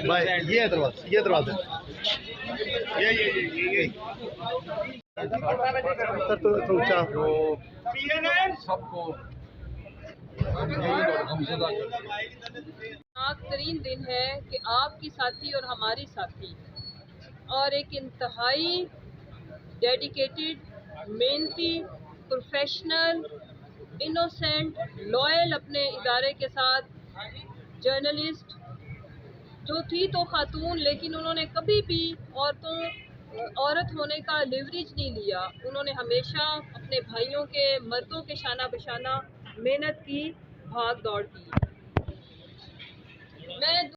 भाई ये दरवाजा ये सर तो ऊंचा सबको तरीन दिन है कि आपकी साथी और हमारी साथी और एक इंतहाई डेडिकेटेड, मेहनती, प्रोफेशनल, इनोसेंट, लॉयल अपने इदारे के साथ जर्नलिस्ट जो थी तो खातून, लेकिन उन्होंने कभी भी औरत होने का लिवरेज नहीं लिया। उन्होंने हमेशा अपने भाइयों के, मर्दों के शाना बशाना मेहनत की, भाग दौड़ की।